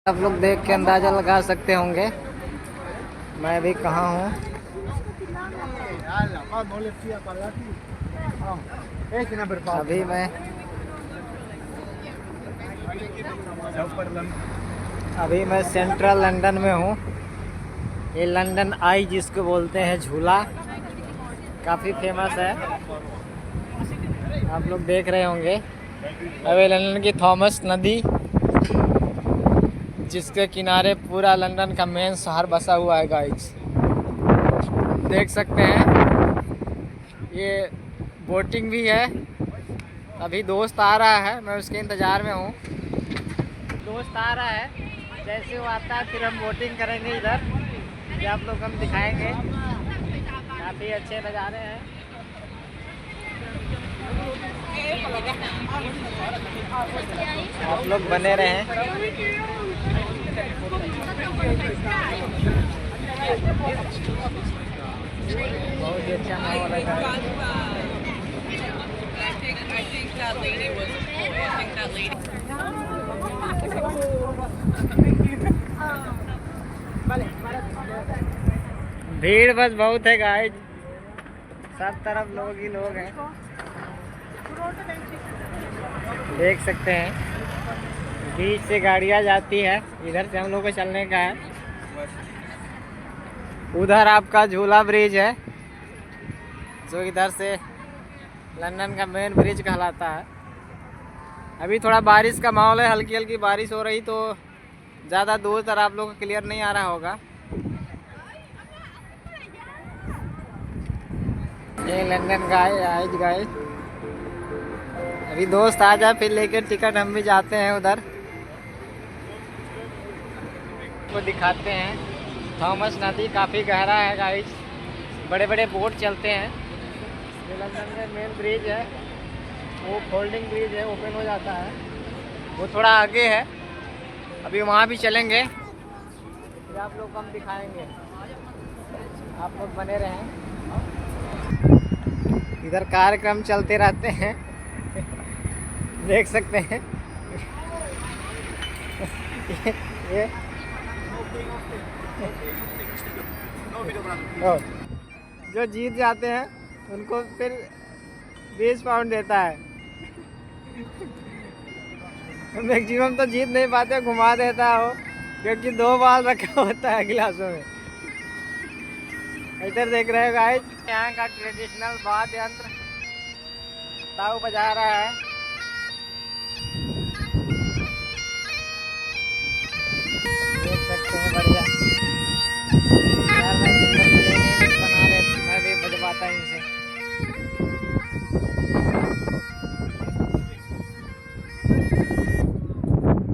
आप लोग देख के अंदाज़ा लगा सकते होंगे मैं अभी कहाँ हूँ। अभी मैं सेंट्रल लंदन में हूँ। ये लंदन आई जिसको बोलते हैं झूला, काफ़ी फेमस है, आप लोग देख रहे होंगे। अभी लंदन की थॉमस नदी जिसके किनारे पूरा लंदन का मेन शहर बसा हुआ है गाइस, देख सकते हैं। ये बोटिंग भी है। अभी दोस्त आ रहा है, मैं उसके इंतज़ार में हूँ। दोस्त आ रहा है, जैसे वो आता है फिर हम बोटिंग करेंगे इधर, ये आप लोग हम दिखाएंगे। काफ़ी अच्छे नज़ारे हैं। आप लोग बने रहें। बहुत ही अच्छा माहौल है। भीड़ बस बहुत है गाइस, सब तरफ लोग ही लोग हैं, देख सकते हैं। बीच से गाड़ियाँ जाती है, इधर से हम लोग को चलने का है। उधर आपका झूला ब्रिज है जो इधर से लंदन का मेन ब्रिज कहलाता है। अभी थोड़ा बारिश का माहौल है, हल्की हल्की बारिश हो रही तो ज़्यादा दूर तक आप लोग को क्लियर नहीं आ रहा होगा। ये लंदन गाइस गाइस, अभी दोस्त आ जाए फिर लेकर टिकट हम भी जाते हैं उधर, को दिखाते हैं। थॉमस नदी काफ़ी गहरा है गाइस, बड़े बड़े बोट चलते हैं। ये लंदन में मेन ब्रिज है, वो फोल्डिंग ब्रिज है, ओपन हो जाता है, वो थोड़ा आगे है। अभी वहाँ भी चलेंगे, फिर आप लोग को हम दिखाएंगे, आप लोग बने रहें। इधर कार्यक्रम चलते रहते हैं देख सकते हैं। ये जो जीत जाते हैं उनको फिर 20 पाउंड देता है। मैक्सिमम तो जीत नहीं पाते, घुमा देता है वो, क्योंकि 2 बाल रखा होता है गिलासों में। इधर देख रहे हो गाइस, यहाँ का ट्रेडिशनल वाद्य यंत्र ताऊ बजा रहा है। देख सकते हैं, बढ़िया यार, मैं सिंगर बना रहे, मैं भी बजवाता इनसे।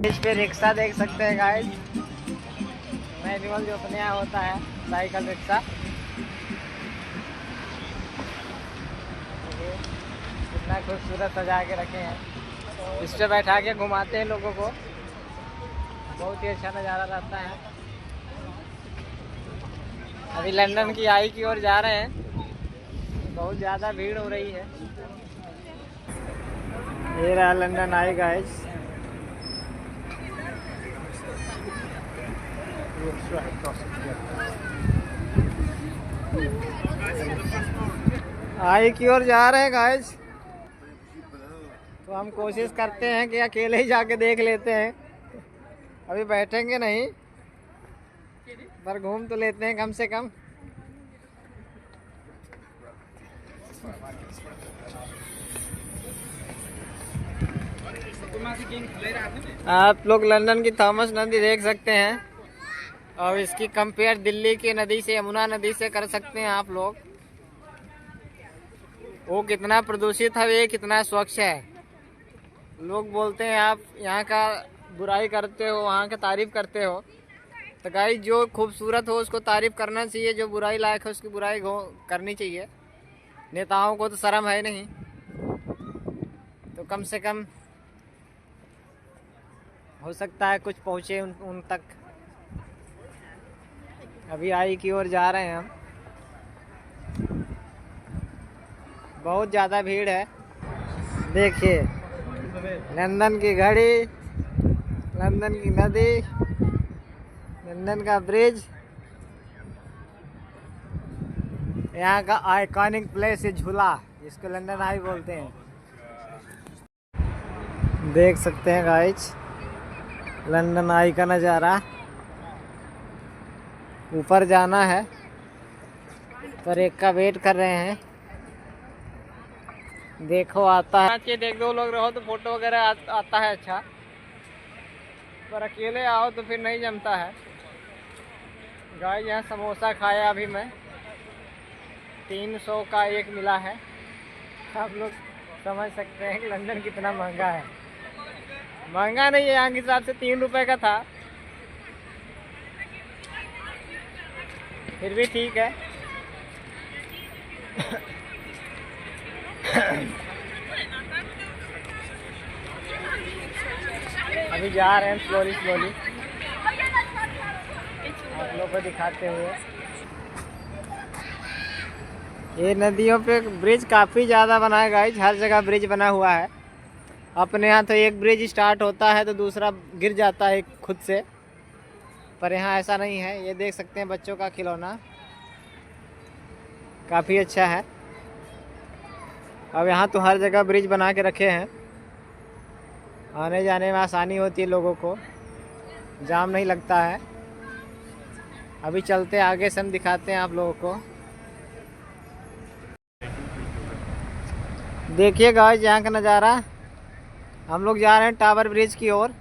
इस पे रिक्शा देख सकते हैं गाइस, मैनुअल जो अपने यहाँ होता है, साइकिल रिक्शा। कितना खूबसूरत सजा के रखे हैं, इस पे बैठा के घुमाते हैं लोगों को, बहुत ही अच्छा नज़ारा रहता है। अभी लंदन की आई की ओर जा रहे हैं, बहुत ज़्यादा भीड़ हो रही है। ये रहा लंदन आई गाइस। आई की ओर जा रहे हैं गाइस, तो हम कोशिश करते हैं कि अकेले ही जाके देख लेते हैं। अभी बैठेंगे नहीं, पर घूम तो लेते हैं कम से कम। आप लोग लंदन की थॉमस नदी देख सकते हैं, और इसकी कंपेयर दिल्ली की नदी से, यमुना नदी से कर सकते हैं आप लोग। वो कितना प्रदूषित है, ये कितना स्वच्छ है। लोग बोलते हैं आप यहाँ का बुराई करते हो, वहाँ का तारीफ करते हो, तो गाइस जो खूबसूरत हो उसको तारीफ करना चाहिए, जो बुराई लायक है उसकी बुराई करनी चाहिए। नेताओं को तो शर्म है नहीं, तो कम से कम हो सकता है कुछ पहुँचे उन तक। अभी आई की ओर जा रहे हैं हम, बहुत ज़्यादा भीड़ है। देखिए लंदन की घड़ी, लंदन की नदी, लंदन का ब्रिज, यहाँ का आइकॉनिक प्लेस है झूला, जिसको लंदन आई बोलते हैं। देख सकते हैं गाइस लंदन आई का नज़ारा। ऊपर जाना है पर एक का वेट कर रहे हैं। देखो आता है, देख दो लोग रहो तो फोटो वगैरह आता है अच्छा, पर अकेले आओ तो फिर नहीं जमता है। गाइस यहाँ समोसा खाया अभी मैं, 300 का एक मिला है। आप लोग समझ सकते हैं कि लंदन कितना महंगा है। महंगा नहीं है, यहाँ के हिसाब से 3 रुपए का था, फिर भी ठीक है। अभी जा रहे हैं स्लोली स्लोली आप लोग को दिखाते हुए। ये नदियों पे ब्रिज काफ़ी ज़्यादा बना है गाइस, हर जगह ब्रिज बना हुआ है। अपने यहाँ तो एक ब्रिज स्टार्ट होता है तो दूसरा गिर जाता है खुद से, पर यहाँ ऐसा नहीं है। ये देख सकते हैं बच्चों का खिलौना, काफ़ी अच्छा है। अब यहाँ तो हर जगह ब्रिज बना के रखे हैं, आने जाने में आसानी होती है लोगों को, जाम नहीं लगता है। अभी चलते आगे से हम दिखाते हैं आप लोगों को। देखिए गाइस यहाँ का नज़ारा। हम लोग जा रहे हैं टावर ब्रिज की ओर।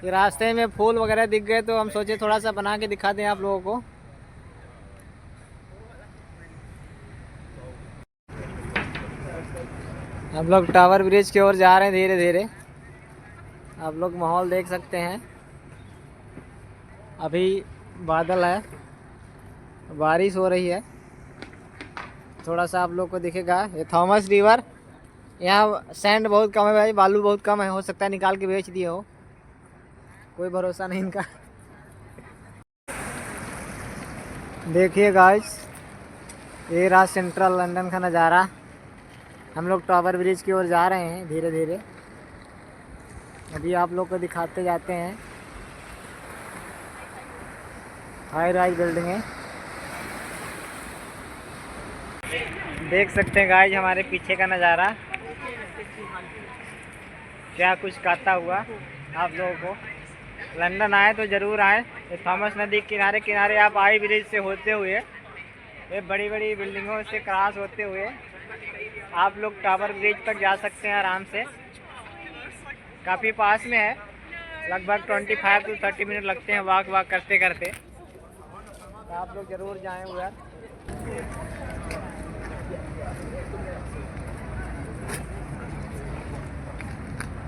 ये रास्ते में फूल वगैरह दिख गए तो हम सोचे थोड़ा सा बना के दिखा दें आप लोगों को। हम लोग टावर ब्रिज की ओर जा रहे हैं धीरे धीरे। आप लोग माहौल देख सकते हैं, अभी बादल है, बारिश हो रही है। थोड़ा सा आप लोग को दिखेगा ये थॉमस रिवर। यहाँ सैंड बहुत कम है भाई, बालू बहुत कम है, हो सकता है निकाल के बेच दिए हो, कोई भरोसा नहीं इनका। देखिए गाइस ये रहा सेंट्रल लंदन का नज़ारा। हम लोग टावर ब्रिज की ओर जा रहे हैं धीरे धीरे, अभी आप लोग को दिखाते जाते हैं। हाई राइज बिल्डिंगें देख सकते हैं गाइस, हमारे पीछे का नज़ारा क्या कुछ कहता हुआ। आप लोगों को लंदन आए तो ज़रूर आए। ये थॉमस नदी किनारे किनारे आप आई ब्रिज से होते हुए, ये बड़ी बड़ी बिल्डिंगों से क्रॉस होते हुए आप लोग टावर ब्रिज तक जा सकते हैं आराम से। काफ़ी पास में है, लगभग 25 to 30 मिनट लगते हैं वॉक करते करते, तो आप लोग ज़रूर जाएं उधर।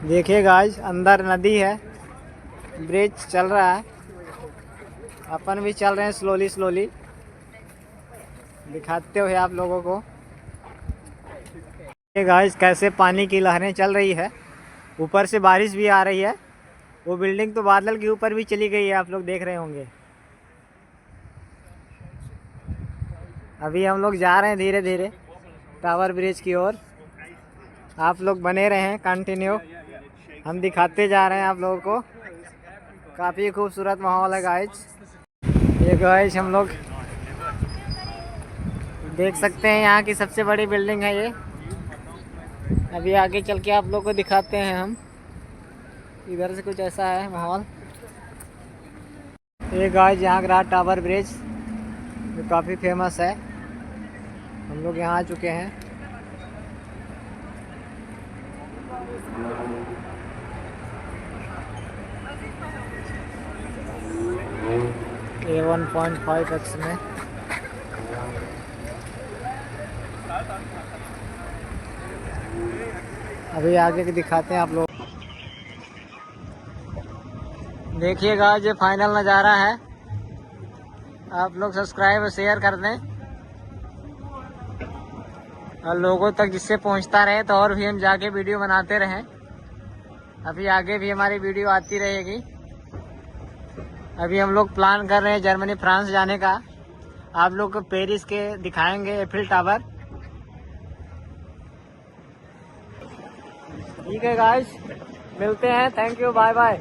देखिए गाइस अंदर नदी है, ब्रिज चल रहा है, अपन भी चल रहे हैं स्लोली स्लोली, दिखाते हुए आप लोगों को। ये गाइस कैसे पानी की लहरें चल रही है, ऊपर से बारिश भी आ रही है। वो बिल्डिंग तो बादल के ऊपर भी चली गई है, आप लोग देख रहे होंगे। अभी हम लोग जा रहे हैं धीरे धीरे टावर ब्रिज की ओर। आप लोग बने रहें कंटिन्यू, हम दिखाते जा रहे हैं आप लोगों को। काफ़ी खूबसूरत माहौल है गाइस। ये गाइस हम लोग देख सकते हैं यहाँ की सबसे बड़ी बिल्डिंग है ये। अभी आगे चल के आप लोग को दिखाते हैं हम। इधर से कुछ ऐसा है माहौल। ये गाइस यहाँ का टावर ब्रिज जो काफ़ी फेमस है, हम लोग यहाँ आ चुके हैं। ये 1.5x में अभी आगे के दिखाते हैं आप लोग। देखिएगा जो फाइनल नज़ारा है, आप लोग सब्सक्राइब और शेयर कर दें और लोगों तक जिससे पहुंचता रहे, तो और भी हम जाके वीडियो बनाते रहें। अभी आगे भी हमारी वीडियो आती रहेगी। अभी हम लोग प्लान कर रहे हैं जर्मनी फ्रांस जाने का। आप लोग को पेरिस के दिखाएंगे एफिल टावर। ठीक है गाइस, मिलते हैं। Thank you, bye bye.